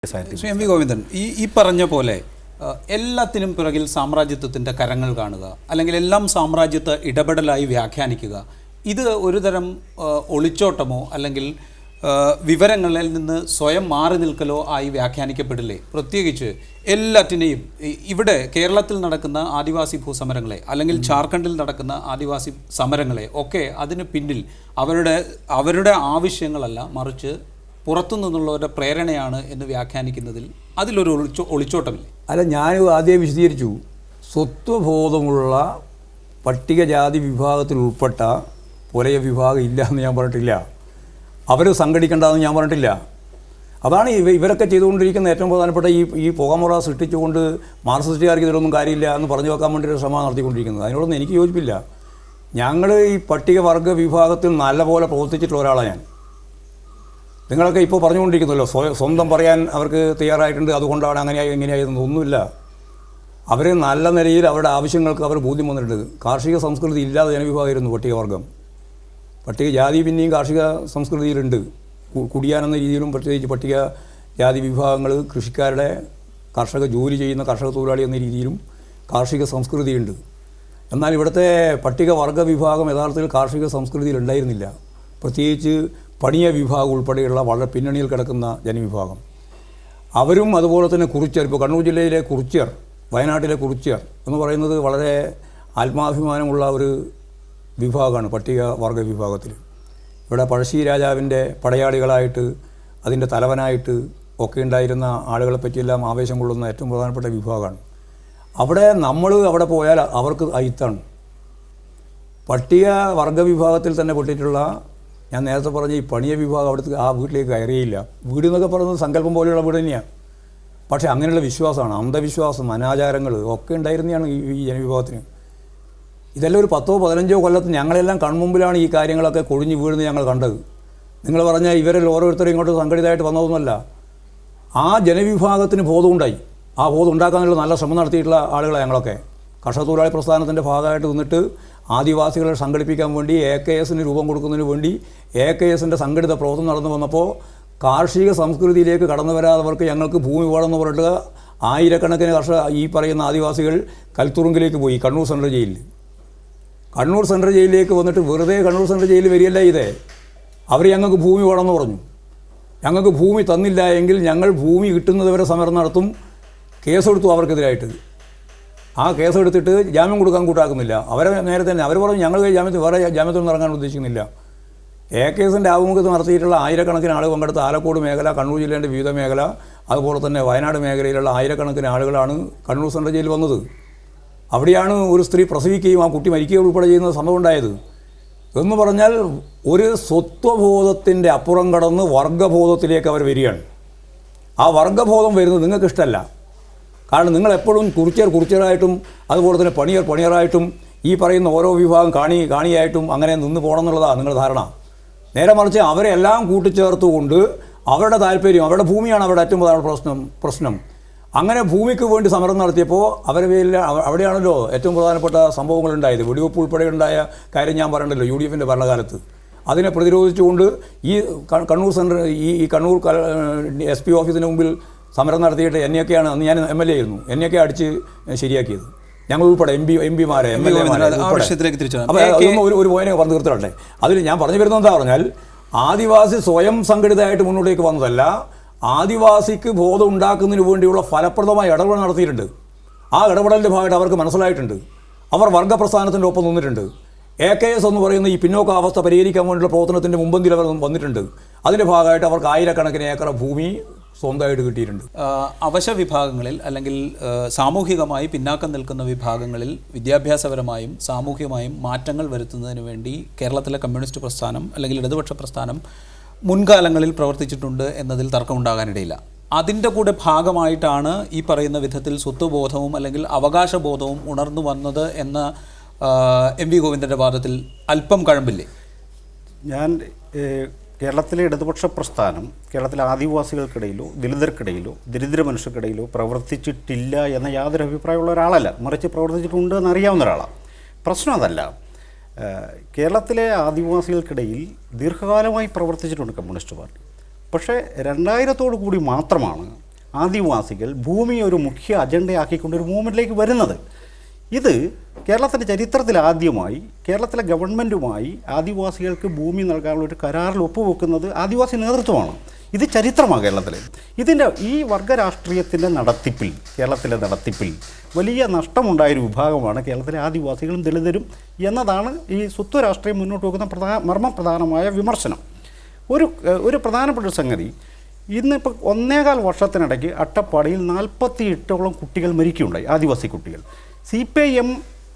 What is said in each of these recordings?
Shri M V Govindan, ഈ പറഞ്ഞ പോലെ എല്ലാത്തിനും പിറകിൽ സാമ്രാജ്യത്വത്തിൻ്റെ കരങ്ങൾ കാണുക, അല്ലെങ്കിൽ എല്ലാം സാമ്രാജ്യത്വ ഇടപെടലായി വ്യാഖ്യാനിക്കുക, ഇത് ഒരുതരം ഒളിച്ചോട്ടമോ അല്ലെങ്കിൽ വിവരങ്ങളിൽ നിന്ന് സ്വയം മാറി നിൽക്കലോ ആയി വ്യാഖ്യാനിക്കപ്പെടില്ലേ? പ്രത്യേകിച്ച് എല്ലാറ്റിനെയും ഇവിടെ കേരളത്തിൽ നടക്കുന്ന ആദിവാസി ഭൂസമരങ്ങളെ അല്ലെങ്കിൽ ജാർഖണ്ഡിൽ നടക്കുന്ന ആദിവാസി സമരങ്ങളെ ഒക്കെ അതിന് പിന്നിൽ അവരുടെ ആവശ്യങ്ങളല്ല, മറിച്ച് പുറത്തു നിന്നുള്ളവരുടെ പ്രേരണയാണ് എന്ന് വ്യാഖ്യാനിക്കുന്നതിൽ അതിലൊരു ഒളിച്ചോട്ടമില്ലേ? അല്ല, ഞാൻ ആദ്യം വിശദീകരിച്ചു. സ്വത്വബോധമുള്ള പട്ടികജാതി വിഭാഗത്തിൽ ഉൾപ്പെട്ട പുലയ വിഭാഗം ഇല്ല എന്ന് ഞാൻ പറഞ്ഞിട്ടില്ല. അവർ സംഘടിക്കേണ്ടതെന്ന് ഞാൻ പറഞ്ഞിട്ടില്ല. അതാണ് ഇവരൊക്കെ ചെയ്തുകൊണ്ടിരിക്കുന്ന ഏറ്റവും പ്രധാനപ്പെട്ട ഈ പുകമുറ സൃഷ്ടിച്ചുകൊണ്ട് മാർക്സിസ്റ്റുകാർക്ക് ഇതിലൊന്നും കാര്യമില്ല എന്ന് പറഞ്ഞു വെക്കാൻ വേണ്ടി ഒരു ശ്രമം നടത്തിക്കൊണ്ടിരിക്കുന്നത്. അതിനോടൊന്നും എനിക്ക് യോജിപ്പില്ല. ഞങ്ങൾ ഈ പട്ടികവർഗ വിഭാഗത്തിൽ നല്ലപോലെ പ്രവർത്തിച്ചിട്ടുള്ള ഒരാളാണ് ഞാൻ. നിങ്ങളൊക്കെ ഇപ്പോൾ പറഞ്ഞുകൊണ്ടിരിക്കുന്നല്ലോ, സ്വന്തം പറയാൻ അവർക്ക് തയ്യാറായിട്ടുണ്ട്, അതുകൊണ്ടാണ് അങ്ങനെയായി എങ്ങനെയായതെന്ന് ഒന്നുമില്ല. അവർ നല്ല നിലയിൽ അവരുടെ ആവശ്യങ്ങൾക്ക് അവർ ബോധ്യം വന്നിട്ടുണ്ട്. കാർഷിക സംസ്കൃതി ഇല്ലാതെ ജനവിഭാഗമായിരുന്നു പട്ടികവർഗം. പട്ടികജാതി പിന്നെയും കാർഷിക സംസ്കൃതിയിലുണ്ട്. കുടിയാനെന്ന രീതിയിലും പ്രത്യേകിച്ച് പട്ടിക ജാതി വിഭാഗങ്ങൾ കൃഷിക്കാരുടെ ജോലി ചെയ്യുന്ന കർഷക തൊഴിലാളി എന്ന രീതിയിലും കാർഷിക സംസ്കൃതിയുണ്ട്. എന്നാൽ ഇവിടുത്തെ പട്ടികവർഗ വിഭാഗം യഥാർത്ഥത്തിൽ കാർഷിക സംസ്കൃതിയിൽ ഉണ്ടായിരുന്നില്ല. പ്രത്യേകിച്ച് പണിയ വിഭാഗം ഉൾപ്പെടെയുള്ള വളരെ പിന്നണിയിൽ കിടക്കുന്ന ജനവിഭാഗം. അവരും അതുപോലെ തന്നെ കുറിച്യർ, ഇപ്പോൾ കണ്ണൂർ ജില്ലയിലെ കുറിച്യർ, വയനാട്ടിലെ കുറിച്യർ എന്ന് പറയുന്നത് വളരെ ആത്മാഭിമാനമുള്ള ഒരു വിഭാഗമാണ് പട്ടികവർഗ വിഭാഗത്തിൽ. ഇവിടെ പഴശ്ശി രാജാവിൻ്റെ പടയാളികളായിട്ട് അതിൻ്റെ തലവനായിട്ട് ഒക്കെ ഉണ്ടായിരുന്ന ആളുകളെ പറ്റിയെല്ലാം ആവേശം കൊള്ളുന്ന ഏറ്റവും പ്രധാനപ്പെട്ട വിഭാഗമാണ്. അവിടെ പോയാൽ അവർക്ക് അയിത്താണ്. പട്ടികവർഗ വിഭാഗത്തിൽ തന്നെ പെട്ടിട്ടുള്ള, ഞാൻ നേരത്തെ പറഞ്ഞ ഈ പണിയ വിഭാഗം അവിടുത്തെ ആ വീട്ടിലേക്ക് കയറിയില്ല. വീട് എന്നൊക്കെ പറയുന്നത് സങ്കല്പം പോലെയുള്ള വീട് തന്നെയാണ്. പക്ഷേ അങ്ങനെയുള്ള വിശ്വാസമാണ്, അന്ധവിശ്വാസം, അനാചാരങ്ങൾ ഒക്കെ ഉണ്ടായിരുന്നതാണ് ഈ ജനവിഭാഗത്തിന്. ഇതെല്ലാം ഒരു 10-15 കൊല്ലത്ത് ഞങ്ങളെല്ലാം കൺമുമ്പിലാണ് ഈ കാര്യങ്ങളൊക്കെ കൊഴിഞ്ഞു വീഴുന്നത് ഞങ്ങൾ കണ്ടത്. നിങ്ങൾ പറഞ്ഞ ഇവരിൽ ഓരോരുത്തരും ഇങ്ങോട്ട് സംഘടിതമായിട്ട് വന്നതൊന്നുമല്ല. ആ ജനവിഭാഗത്തിന് ബോധമുണ്ടായി. ആ ബോധം ഉണ്ടാക്കാനുള്ള നല്ല ശ്രമം നടത്തിയിട്ടുള്ള ആളുകളാണ് ഞങ്ങളൊക്കെ. കർഷക തൊഴിലാളി പ്രസ്ഥാനത്തിൻ്റെ ഭാഗമായിട്ട് നിന്നിട്ട് ആദിവാസികളെ സംഘടിപ്പിക്കാൻ വേണ്ടി AKS രൂപം കൊടുക്കുന്നതിന് വേണ്ടി AKS സംഘടിത പ്രവർത്തനം നടന്നു വന്നപ്പോൾ കാർഷിക സംസ്കൃതിയിലേക്ക് കടന്നു വരാത്തവർക്ക് ഞങ്ങൾക്ക് ഭൂമി വേണമെന്ന് പറഞ്ഞിട്ട് ആയിരക്കണക്കിന് ഈ പറയുന്ന ആദിവാസികൾ കൽത്തുറുങ്കിലേക്ക് പോയി. കണ്ണൂർ സെൻട്രൽ ജയിലിലേക്ക് വന്നിട്ട് വെറുതെ കണ്ണൂർ സെൻട്രൽ ജയിലിൽ വരികയല്ല ചെയ്തേ. അവർ ഞങ്ങൾക്ക് ഭൂമി വേണമെന്ന് പറഞ്ഞു. ഞങ്ങൾക്ക് ഭൂമി തന്നില്ല എങ്കിൽ ഞങ്ങൾ ഭൂമി കിട്ടുന്നതുവരെ സമരം നടത്തും. കേസെടുത്തു അവർക്കെതിരായിട്ട്. ആ കേസെടുത്തിട്ട് ജാമ്യം കൊടുക്കാൻ കൂട്ടാക്കുന്നില്ല. അവരെ നേരത്തെ തന്നെ അവർ പറഞ്ഞു ഞങ്ങൾ വേറെ ജാമ്യത്തിൽ ഇറങ്ങാൻ ഉദ്ദേശിക്കുന്നില്ല. AKS ആഭിമുഖ്യത്തിൽ നടത്തിയിട്ടുള്ള ആയിരക്കണക്കിന് ആളുകൾ പങ്കെടുത്ത ആലക്കോട് മേഖല, കണ്ണൂർ ജില്ലേൻ്റെ വിവിധ മേഖല, അതുപോലെ തന്നെ വയനാട് മേഖലയിലുള്ള ആയിരക്കണക്കിന് ആളുകളാണ് കണ്ണൂർ സെൻട്രൽ ജയിലിൽ വന്നത്. അവിടെയാണ് ഒരു സ്ത്രീ പ്രസവിക്കുകയും ആ കുട്ടി മരിക്കുകയും ഉൾപ്പെടെ ചെയ്യുന്ന സംഭവം ഉണ്ടായത്. എന്ന് പറഞ്ഞാൽ ഒരു സ്വത്വബോധത്തിൻ്റെ അപ്പുറം കടന്ന് വർഗബോധത്തിലേക്ക് അവർ വരികയാണ്. ആ വർഗബോധം വരുന്നത് നിങ്ങൾക്ക് ഇഷ്ടമല്ല. കാരണം നിങ്ങളെപ്പോഴും കുറിച്യറായിട്ടും അതുപോലെ തന്നെ പണിയറായിട്ടും ഈ പറയുന്ന ഓരോ വിഭാഗം കാണിയായിട്ടും അങ്ങനെ നിന്ന് പോകണം എന്നുള്ളതാണ് നിങ്ങളുടെ ധാരണ. നേരെ മറിച്ച് അവരെ എല്ലാം കൂട്ടിച്ചേർത്തുകൊണ്ട് അവരുടെ താല്പര്യം, അവരുടെ ഭൂമിയാണ് അവരുടെ ഏറ്റവും പ്രധാന പ്രശ്നം. അങ്ങനെ ഭൂമിക്ക് വേണ്ടി സമരം നടത്തിയപ്പോൾ അവിടെയാണല്ലോ ഏറ്റവും പ്രധാനപ്പെട്ട സംഭവങ്ങൾ ഉണ്ടായത്. വെടിവെപ്പ് ഉൾപ്പെടെ ഉണ്ടായ കാര്യം ഞാൻ പറയണ്ടല്ലോ UDFൻ്റെ ഭരണകാലത്ത്. അതിനെ പ്രതിരോധിച്ചുകൊണ്ട് ഈ കണ്ണൂർ കണ്ണൂർ SP ഓഫീസിന് മുമ്പിൽ സമരം നടത്തിയിട്ട് എന്നെയൊക്കെയാണ്, അന്ന് ഞാൻ MLA ആയിരുന്നു, എന്നെയൊക്കെ അടിച്ച് ശരിയാക്കിയത്. ഞങ്ങൾ ഉൾപ്പെടെ MPമാരെ MLAമാരെ അപ്പോൾ ഒരു പോയിനെ പറഞ്ഞു തീർത്തിട്ടെ. അതിൽ ഞാൻ പറഞ്ഞു വരുന്നത് എന്താ പറഞ്ഞാൽ, ആദിവാസി സ്വയം സംഘടിതമായിട്ട് മുന്നോട്ടേക്ക് വന്നതല്ല, ആദിവാസിക്ക് ബോധം ഉണ്ടാക്കുന്നതിന് വേണ്ടിയുള്ള ഫലപ്രദമായ ഇടപെടൽ നടത്തിയിട്ടുണ്ട്. ആ ഇടപെടലിൻ്റെ ഭാഗമായിട്ട് അവർക്ക് മനസ്സിലായിട്ടുണ്ട്. അവർ വർഗപ്രസ്ഥാനത്തിൻ്റെ ഒപ്പം നിന്നിട്ടുണ്ട്. AKS എന്ന് പറയുന്ന ഈ പിന്നോക്കാവസ്ഥ പരിഹരിക്കാൻ വേണ്ടിയുള്ള പ്രവർത്തനത്തിൻ്റെ മുമ്പന്തിൽ അവർ വന്നിട്ടുണ്ട്. അതിൻ്റെ ഭാഗമായിട്ട് അവർക്ക് ആയിരക്കണക്കിന് ഏക്കർ ഭൂമി സ്വന്തമായിട്ട് കിട്ടിയിട്ടുണ്ട്. അവശ വിഭാഗങ്ങളിൽ അല്ലെങ്കിൽ സാമൂഹികമായി പിന്നാക്കം നിൽക്കുന്ന വിഭാഗങ്ങളിൽ വിദ്യാഭ്യാസപരമായും സാമൂഹികമായും മാറ്റങ്ങൾ വരുത്തുന്നതിന് വേണ്ടി കേരളത്തിലെ കമ്മ്യൂണിസ്റ്റ് പ്രസ്ഥാനം അല്ലെങ്കിൽ ഇടതുപക്ഷ പ്രസ്ഥാനം മുൻകാലങ്ങളിൽ പ്രവർത്തിച്ചിട്ടുണ്ട് എന്നതിൽ തർക്കമുണ്ടാകാനിടയില്ല. അതിൻ്റെ കൂടെ ഭാഗമായിട്ടാണ് ഈ പറയുന്ന വിധത്തിൽ സ്വത്വബോധവും അല്ലെങ്കിൽ അവകാശബോധവും ഉണർന്നു വന്നത് എന്ന MV ഗോവിന്ദൻ്റെ വാദത്തിൽ അല്പം കഴമ്പില്ലേ? ഞാൻ കേരളത്തിലെ ഇടതുപക്ഷ പ്രസ്ഥാനം കേരളത്തിലെ ആദിവാസികൾക്കിടയിലോ ദളിതർക്കിടയിലോ ദരിദ്ര മനുഷ്യർക്കിടയിലോ പ്രവർത്തിച്ചിട്ടില്ല എന്ന യാതൊരു അഭിപ്രായമുള്ള ഒരാളല്ല, മറിച്ച് പ്രവർത്തിച്ചിട്ടുണ്ട് എന്നറിയാവുന്ന ഒരാളാണ്. പ്രശ്നം അതല്ല. കേരളത്തിലെ ആദിവാസികൾക്കിടയിൽ ദീർഘകാലമായി പ്രവർത്തിച്ചിട്ടുണ്ട് കമ്മ്യൂണിസ്റ്റ് പാർട്ടി. പക്ഷേ 2000 കൂടി മാത്രമാണ് ആദിവാസികൾ ഭൂമിയെ ഒരു മുഖ്യ അജണ്ടയാക്കിക്കൊണ്ടൊരു മൂവ്മെൻറ്റിലേക്ക് വരുന്നത്. ഇത് കേരളത്തിൻ്റെ ചരിത്രത്തിൽ ആദ്യമായി കേരളത്തിലെ ഗവൺമെൻറ്റുമായി ആദിവാസികൾക്ക് ഭൂമി നൽകാനുള്ള ഒരു കരാറിൽ ഒപ്പുവെക്കുന്നത് ആദിവാസി നേതൃത്വമാണ്. ഇത് ചരിത്രമാണ് കേരളത്തിൽ. ഇതിൻ്റെ ഈ വർഗരാഷ്ട്രീയത്തിൻ്റെ നടത്തിപ്പിൽ, കേരളത്തിലെ നടത്തിപ്പിൽ വലിയ നഷ്ടമുണ്ടായൊരു വിഭാഗമാണ് കേരളത്തിലെ ആദിവാസികളും ദളിതരും എന്നതാണ് ഈ സ്വത്വ രാഷ്ട്രീയം മുന്നോട്ട് വെക്കുന്ന മർമ്മപ്രധാനമായ വിമർശനം. ഒരു പ്രധാനപ്പെട്ട സംഗതി, ഇന്നിപ്പോൾ 1.25 വർഷത്തിനിടയ്ക്ക് അട്ടപ്പാടിയിൽ 48ഓളം കുട്ടികൾ മരിക്കുകയുണ്ടായി, ആദിവാസി കുട്ടികൾ. CPIM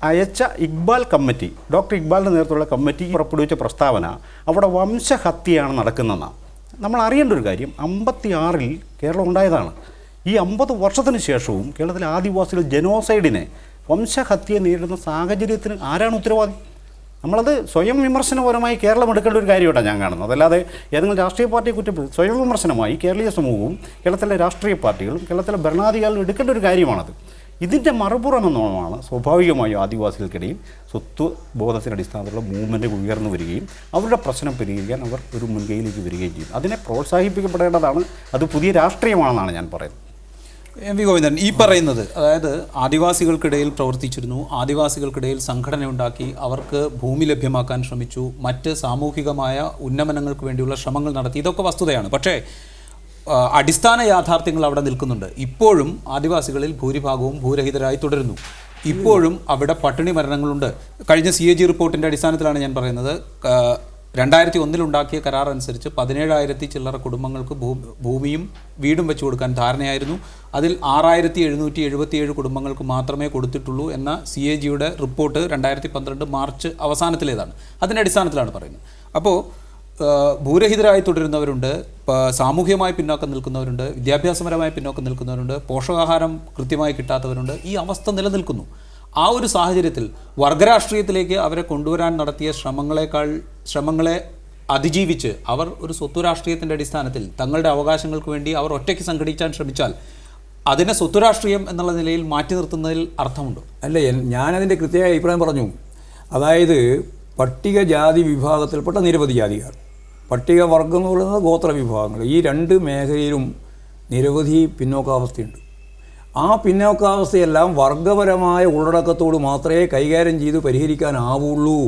അയച്ച ഇക്ബാൽ കമ്മിറ്റി, ഡോക്ടർ ഇക്ബാലിൻ്റെ നേതൃത്വമുള്ള കമ്മിറ്റി പുറപ്പെടുവിച്ച പ്രസ്താവന അവിടെ വംശഹത്യയാണ് നടക്കുന്നതെന്നാണ്. നമ്മൾ അറിയേണ്ട ഒരു കാര്യം, 56-ൽ കേരളം ഉണ്ടായതാണ്. ഈ 50 വർഷത്തിന് ശേഷവും കേരളത്തിലെ ആദിവാസികൾ ജനോസൈഡിനെ, വംശഹത്യയെ നേരിടുന്ന സാഹചര്യത്തിന് ആരാണ് ഉത്തരവാദി? നമ്മളത് സ്വയം വിമർശനപരമായി കേരളം എടുക്കേണ്ട ഒരു കാര്യമായിട്ടാണ് ഞാൻ കാണുന്നത്. അതല്ലാതെ ഏതെങ്കിലും രാഷ്ട്രീയ പാർട്ടിയെ കുറ്റപ്പെടുത്തി സ്വയം വിമർശനമായി കേരളീയ സമൂഹവും കേരളത്തിലെ രാഷ്ട്രീയ പാർട്ടികളും കേരളത്തിലെ ഭരണാധികാരികളും എടുക്കേണ്ട ഒരു കാര്യമാണത്. ഇതിൻ്റെ മറുപുറമെന്നോണമാണ് സ്വാഭാവികമായും ആദിവാസികൾക്കിടയിൽ സ്വത്വ ബോധത്തിൻ്റെ അടിസ്ഥാനത്തിലുള്ള മൂവ്മെൻറ്റ് ഉയർന്നു വരികയും അവരുടെ പ്രശ്നം പരിഹരിക്കാൻ അവർ ഒരു മുൻകൈയിലേക്ക് വരികയും ചെയ്യും. അതിനെ പ്രോത്സാഹിപ്പിക്കപ്പെടേണ്ടതാണ്. അത് പുതിയ രാഷ്ട്രീയമാണെന്നാണ് ഞാൻ പറയുന്നത്. എം വി ഗോവിന്ദൻ, ഈ പറയുന്നത്, അതായത് ആദിവാസികൾക്കിടയിൽ പ്രവർത്തിച്ചിരുന്നു, ആദിവാസികൾക്കിടയിൽ സംഘടന ഉണ്ടാക്കി അവർക്ക് ഭൂമി ലഭ്യമാക്കാൻ ശ്രമിച്ചു, മറ്റ് സാമൂഹികമായ ഉന്നമനങ്ങൾക്ക് വേണ്ടിയുള്ള ശ്രമങ്ങൾ നടത്തി, ഇതൊക്കെ വസ്തുതയാണ്. പക്ഷേ അടിസ്ഥാന യാഥാർത്ഥ്യങ്ങൾ അവിടെ നിൽക്കുന്നുണ്ട്. ഇപ്പോഴും ആദിവാസികളിൽ ഭൂരിഭാഗവും ഭൂരഹിതരായി തുടരുന്നു. ഇപ്പോഴും അവിടെ പട്ടിണി മരണങ്ങളുണ്ട്. കഴിഞ്ഞ CAG റിപ്പോർട്ടിൻ്റെ അടിസ്ഥാനത്തിലാണ് ഞാൻ പറയുന്നത്. 2001 ഉണ്ടാക്കിയ കരാർ അനുസരിച്ച് 17,000 ചില്ലറ കുടുംബങ്ങൾക്ക് ഭൂമിയും വീടും വെച്ചു കൊടുക്കാൻ ധാരണയായിരുന്നു. അതിൽ 6,777 കുടുംബങ്ങൾക്ക് മാത്രമേ കൊടുത്തിട്ടുള്ളൂ എന്ന CAGയുടെ റിപ്പോർട്ട് 2012 മാർച്ച് അവസാനത്തിലേതാണ്. അതിൻ്റെ അടിസ്ഥാനത്തിലാണ് പറയുന്നത്. അപ്പോൾ ഭൂരഹിതരായി തുടരുന്നവരുണ്ട്, സാമൂഹ്യമായി പിന്നോക്കം നിൽക്കുന്നവരുണ്ട്, വിദ്യാഭ്യാസപരമായി പിന്നോക്കം നിൽക്കുന്നവരുണ്ട്, പോഷകാഹാരം കൃത്യമായി കിട്ടാത്തവരുണ്ട്. ഈ അവസ്ഥ നിലനിൽക്കുന്നു. ആ ഒരു സാഹചര്യത്തിൽ വർഗരാഷ്ട്രീയത്തിലേക്ക് അവരെ കൊണ്ടുവരാൻ നടത്തിയ ശ്രമങ്ങളെ അതിജീവിച്ച് അവർ ഒരു സ്വത്വരാഷ്ട്രീയത്തിൻ്റെ അടിസ്ഥാനത്തിൽ തങ്ങളുടെ അവകാശങ്ങൾക്ക് വേണ്ടി അവർ ഒറ്റയ്ക്ക് സംഘടിക്കാൻ ശ്രമിച്ചാൽ അതിനെ സ്വത്വരാഷ്ട്രീയം എന്നുള്ള നിലയിൽ മാറ്റി നിർത്തുന്നതിൽ അർത്ഥമുണ്ടോ? അല്ല, ഞാനതിൻ്റെ കൃത്യമായ അഭിപ്രായം പറഞ്ഞു. അതായത് പട്ടികജാതി വിഭാഗത്തിൽപ്പെട്ട നിരവധി ജാതിക്കാർ, പട്ടികവർഗം എന്ന് പറയുന്നത് ഗോത്ര വിഭാഗങ്ങൾ, ഈ 2 മേഖലയിലും നിരവധി പിന്നോക്കാവസ്ഥയുണ്ട്. ആ പിന്നോക്കാവസ്ഥയെല്ലാം വർഗപരമായ ഉള്ളടക്കത്തോട് മാത്രമേ കൈകാര്യം ചെയ്ത് പരിഹരിക്കാനാവുള്ളൂ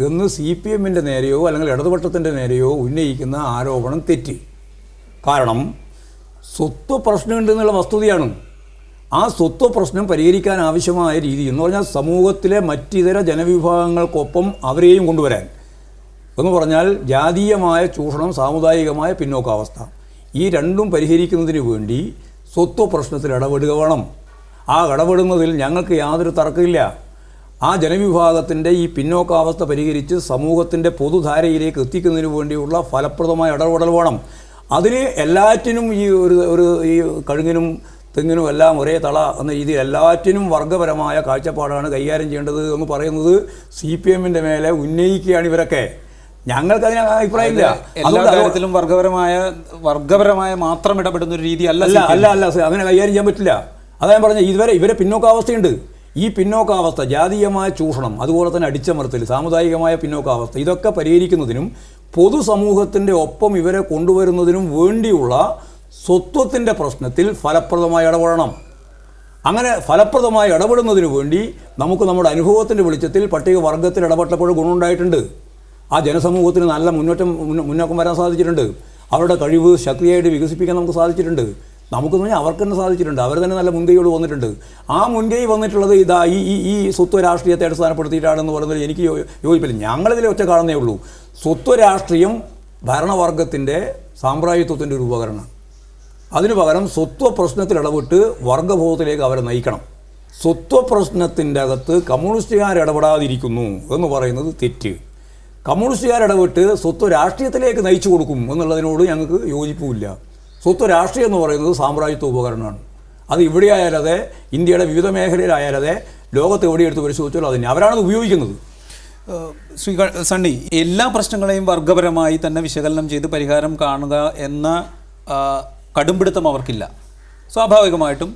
എന്ന് CPMൻ്റെ നേരെയോ അല്ലെങ്കിൽ ഇടതുപക്ഷത്തിൻ്റെ നേരെയോ ഉന്നയിക്കുന്ന ആരോപണം തെറ്റി. കാരണം സ്വത്വ പ്രശ്നമുണ്ടെന്നുള്ള വസ്തുതയാണ്. ആ സ്വത്വ പ്രശ്നം പരിഹരിക്കാൻ ആവശ്യമായ രീതി എന്ന് പറഞ്ഞാൽ സമൂഹത്തിലെ മറ്റിതര ജനവിഭാഗങ്ങൾക്കൊപ്പം അവരെയും കൊണ്ടുവരാൻ എന്ന് പറഞ്ഞാൽ ജാതീയമായ ചൂഷണം, സാമുദായികമായ പിന്നോക്കാവസ്ഥ, ഈ രണ്ടും പരിഹരിക്കുന്നതിന് വേണ്ടി സ്വത്വ പ്രശ്നത്തിൽ ഇടപെടുക വേണം. ആ ഇടപെടുന്നതിൽ ഞങ്ങൾക്ക് യാതൊരു തർക്കമില്ല. ആ ജനവിഭാഗത്തിൻ്റെ ഈ പിന്നോക്കാവസ്ഥ പരിഹരിച്ച് സമൂഹത്തിൻ്റെ പൊതുധാരയിലേക്ക് എത്തിക്കുന്നതിന് വേണ്ടിയുള്ള ഫലപ്രദമായ ഇടപെടൽ വേണം. അതിന് എല്ലാറ്റിനും ഈ കഴുങ്ങിനും തെങ്ങിനും എല്ലാം ഒരേ തള എന്ന രീതിയിൽ എല്ലാറ്റിനും വർഗപരമായ കാഴ്ചപ്പാടാണ് കൈകാര്യം ചെയ്യേണ്ടത് എന്ന് പറയുന്നത് CPMൻ്റെ മേലെ ഉന്നയിക്കുകയാണ് ഇവരൊക്കെ. ഞങ്ങൾക്ക് അതിന് അഭിപ്രായമില്ല. എല്ലാ കാര്യത്തിലും വർഗപരമായ മാത്രം ഇടപെടുന്ന ഒരു രീതി അല്ല അങ്ങനെ കൈകാര്യം ചെയ്യാൻ പറ്റില്ല. അതാ ഞാൻ പറഞ്ഞത്, ഇവരെ പിന്നോക്കാവസ്ഥയുണ്ട്. ഈ പിന്നോക്കാവസ്ഥ, ജാതീയമായ ചൂഷണം, അതുപോലെ തന്നെ അടിച്ചമർത്തൽ, സാമുദായികമായ പിന്നോക്കാവസ്ഥ, ഇതൊക്കെ പരിഹരിക്കുന്നതിനും പൊതുസമൂഹത്തിൻ്റെ ഒപ്പം ഇവരെ കൊണ്ടുവരുന്നതിനും വേണ്ടിയുള്ള സ്വത്വത്തിൻ്റെ പ്രശ്നത്തിൽ ഫലപ്രദമായി ഇടപെടണം. അങ്ങനെ ഫലപ്രദമായി ഇടപെടുന്നതിന് വേണ്ടി നമുക്ക് നമ്മുടെ അനുഭവത്തിൻ്റെ വെളിച്ചത്തിൽ പട്ടികവർഗത്തിൽ ഇടപെട്ടപ്പോൾ ഗുണമുണ്ടായിട്ടുണ്ട്. ആ ജനസമൂഹത്തിന് നല്ല മുന്നോക്കം വരാൻ സാധിച്ചിട്ടുണ്ട്. അവരുടെ കഴിവ് ശക്തിയായിട്ട് വികസിപ്പിക്കാൻ നമുക്ക് സാധിച്ചിട്ടുണ്ട്. നമുക്കെന്ന് പറഞ്ഞാൽ അവർക്ക് തന്നെ സാധിച്ചിട്ടുണ്ട്. അവർ തന്നെ നല്ല മുൻകൈയോട് വന്നിട്ടുണ്ട്. ആ മുൻകൈ വന്നിട്ടുള്ളത് ഈ സ്വത്വ രാഷ്ട്രീയത്തെ അടിസ്ഥാനപ്പെടുത്തിയിട്ടാണെന്ന് പറയുന്നത് എനിക്ക് യോജിപ്പില്ല. ഞങ്ങളിതിലെ ഒറ്റ കാണുന്നേ ഉള്ളൂ. സ്വത്വ രാഷ്ട്രീയം ഭരണവർഗത്തിൻ്റെ സാമ്രാജ്യത്വത്തിൻ്റെ ഒരു ഉപകരണമാണ്. അതിനു പകരം സ്വത്വ പ്രശ്നത്തിൽ ഇടപെട്ട് വർഗബോധത്തിലേക്ക് അവരെ നയിക്കണം. സ്വത്വ പ്രശ്നത്തിൻ്റെ അകത്ത് കമ്മ്യൂണിസ്റ്റുകാർ ഇടപെടാതിരിക്കുന്നു എന്ന് പറയുന്നത് തെറ്റ്. കമ്മ്യൂണിസ്റ്റുകാർ ഇടപെട്ട് സ്വത്വ രാഷ്ട്രീയത്തിലേക്ക് നയിച്ചു കൊടുക്കും എന്നുള്ളതിനോട് ഞങ്ങൾക്ക് യോജിപ്പുമില്ല. സ്വത്വ രാഷ്ട്രീയം എന്ന് പറയുന്നത് സാമ്രാജ്യത്വ ഉപകരണമാണ്. അത് ഇവിടെ ആയാലതെ, ഇന്ത്യയുടെ വിവിധ മേഖലയിലായാലതെ, ലോകത്ത് എവിടെ എടുത്ത് പരിശോധിച്ചാലും അതിന് അവരാണത് ഉപയോഗിക്കുന്നത്. ശ്രീ സണ്ണി, എല്ലാ പ്രശ്നങ്ങളെയും വർഗപരമായി തന്നെ വിശകലനം ചെയ്ത് പരിഹാരം കാണുക എന്ന കടുംപിടുത്തം അവർക്കില്ല. സ്വാഭാവികമായിട്ടും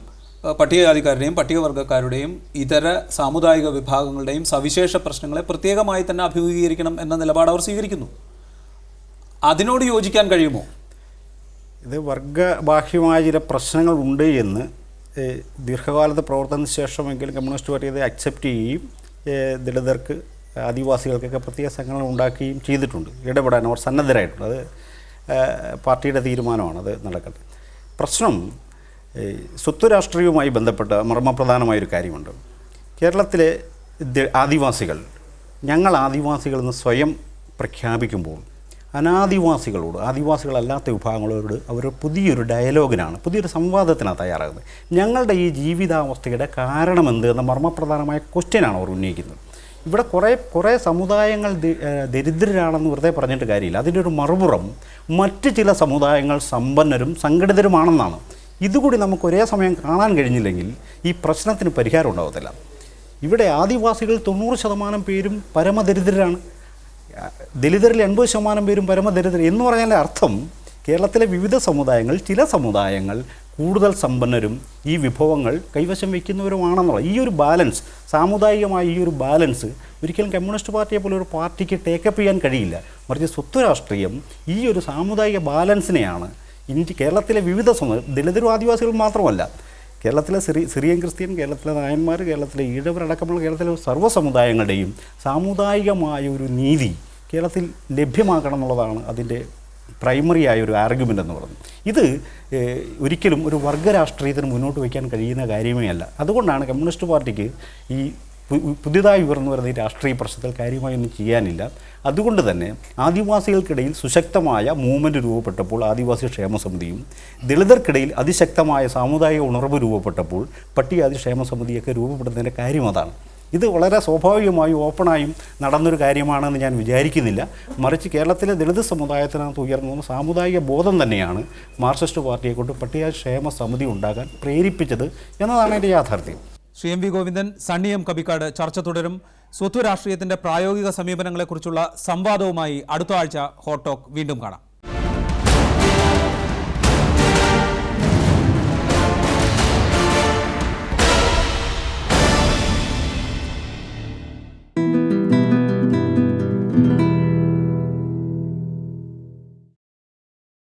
പട്ടികജാതിക്കാരുടെയും പട്ടികവർഗക്കാരുടെയും ഇതര സാമുദായിക വിഭാഗങ്ങളുടെയും സവിശേഷ പ്രശ്നങ്ങളെ പ്രത്യേകമായി തന്നെ അഭിമുഖീകരിക്കണം എന്ന നിലപാട് അവർ സ്വീകരിക്കുന്നു. അതിനോട് യോജിക്കാൻ കഴിയുമോ? ഇത് വർഗബാഹ്യമായ ചില പ്രശ്നങ്ങളുണ്ട് എന്ന് ദീർഘകാലത്തെ പ്രവർത്തനത്തിന് ശേഷമെങ്കിലും കമ്മ്യൂണിസ്റ്റ് പാർട്ടി അത് അക്സെപ്റ്റ് ചെയ്യുകയും ദളിതർക്ക് ആദിവാസികൾക്കൊക്കെ പ്രത്യേക സംഘടന ഉണ്ടാക്കുകയും ചെയ്തിട്ടുണ്ട്. ഇടപെടാൻ അവർ സന്നദ്ധരായിട്ടുണ്ട്. അത് പാർട്ടിയുടെ തീരുമാനമാണ്, അത് നടക്കട്ടെ. പ്രശ്നം സ്വത്ത് രാഷ്ട്രീയവുമായി ബന്ധപ്പെട്ട മർമ്മപ്രധാനമായൊരു കാര്യമുണ്ട്. കേരളത്തിലെ ആദിവാസികൾ, ഞങ്ങൾ ആദിവാസികളെന്ന് സ്വയം പ്രഖ്യാപിക്കുമ്പോൾ അനാദിവാസികളോട്, ആദിവാസികളല്ലാത്ത വിഭാഗങ്ങളോട് അവർ പുതിയൊരു ഡയലോഗിനാണ്, പുതിയൊരു സംവാദത്തിനാണ് തയ്യാറാകുന്നത്. ഞങ്ങളുടെ ഈ ജീവിതാവസ്ഥയുടെ കാരണമെന്ത് എന്ന മർമ്മപ്രധാനമായ ക്വസ്റ്റ്യനാണ് അവർ ഉന്നയിക്കുന്നത്. ഇവിടെ കുറേ സമുദായങ്ങൾ ദരിദ്രരാണെന്ന് വെറുതെ പറഞ്ഞിട്ട് കാര്യമില്ല. അതിൻ്റെ ഒരു മറുപുറം മറ്റ് ചില സമുദായങ്ങൾ സമ്പന്നരും സംഘടിതരുമാണെന്നാണ്. ഇതുകൂടി നമുക്ക് ഒരേ സമയം കാണാൻ കഴിഞ്ഞില്ലെങ്കിൽ ഈ പ്രശ്നത്തിന് പരിഹാരം ഉണ്ടാകത്തില്ല. ഇവിടെ ആദിവാസികൾ 90% പേരും പരമദരിദ്രരാണ്. ദലിതരിൽ 80% പേരും പരമദരിദ്രർ എന്ന് പറഞ്ഞാൽ അർത്ഥം കേരളത്തിലെ വിവിധ സമുദായങ്ങൾ, ചില സമുദായങ്ങൾ കൂടുതൽ സമ്പന്നരും ഈ വിഭവങ്ങൾ കൈവശം വയ്ക്കുന്നവരുമാണെന്നുള്ള ഈ ഒരു ബാലൻസ്, സാമുദായികമായ ഈ ഒരു ബാലൻസ് ഒരിക്കലും കമ്മ്യൂണിസ്റ്റ് പാർട്ടിയെ പോലെ ഒരു പാർട്ടിക്ക് ടേക്കപ്പ് ചെയ്യാൻ കഴിയില്ല. മറിച്ച് സ്വത്ത് രാഷ്ട്രീയം ഈ ഒരു സാമുദായിക ബാലൻസിനെയാണ് കേരളത്തിലെ വിവിധ ദളിതരും ആദിവാസികളും മാത്രമല്ല, കേരളത്തിലെ സിറിയൻ ക്രിസ്ത്യൻ, കേരളത്തിലെ നായന്മാർ, കേരളത്തിലെ ഈഴവരടക്കമുള്ള കേരളത്തിലെ സർവ്വ സമുദായങ്ങളുടെയും സാമുദായികമായ ഒരു നീതി കേരളത്തിൽ ലഭ്യമാക്കണം എന്നുള്ളതാണ് അതിൻ്റെ പ്രൈമറി ആയ ഒരു ആർഗ്യുമെൻ്റ് എന്ന് പറയുന്നത്. ഇത് ഒരിക്കലും ഒരു വർഗരാഷ്ട്രീയത്തിന് മുന്നോട്ട് വയ്ക്കാൻ കഴിയുന്ന കാര്യമേ അല്ല. അതുകൊണ്ടാണ് കമ്മ്യൂണിസ്റ്റ് പാർട്ടിക്ക് ഈ പുതിയതായി ഉയർന്നു വരുന്ന ഈ രാഷ്ട്രീയ പ്രശ്നത്തിൽ കാര്യമായി ഒന്നും ചെയ്യാനില്ല. അതുകൊണ്ട് തന്നെ ആദിവാസികൾക്കിടയിൽ സുശക്തമായ മൂവ്മെൻറ്റ് രൂപപ്പെട്ടപ്പോൾ ആദിവാസി ക്ഷേമ സമിതിയും, ദളിതർക്കിടയിൽ അതിശക്തമായ സാമുദായിക ഉണർവ് രൂപപ്പെട്ടപ്പോൾ പട്ടികജാതി ക്ഷേമ സമിതിയൊക്കെ രൂപപ്പെടുന്നതിൻ്റെ കാര്യം അതാണ്. ഇത് വളരെ സ്വാഭാവികമായും ഓപ്പണായും നടന്നൊരു കാര്യമാണെന്ന് ഞാൻ വിചാരിക്കുന്നില്ല. മറിച്ച് കേരളത്തിലെ ദളിത് സമുദായത്തിനകത്ത് ഉയർന്നു സാമുദായിക ബോധം തന്നെയാണ് മാർക്സിസ്റ്റ് പാർട്ടിയെക്കൊണ്ട് പട്ടികജാതി ക്ഷേമ സമിതി ഉണ്ടാകാൻ പ്രേരിപ്പിച്ചത് എന്നതാണ് എൻ്റെ യാഥാർത്ഥ്യം. Shri M V Govindan, Sunny M Kapikkad. ചർച്ച തുടരും. സ്വത്ത് രാഷ്ട്രീയത്തിൻ്റെ പ്രായോഗിക സമീപനങ്ങളെക്കുറിച്ചുള്ള സംവാദവുമായി അടുത്ത ആഴ്ച ഹോട്ട് ടോക്ക് വീണ്ടും കാണാം.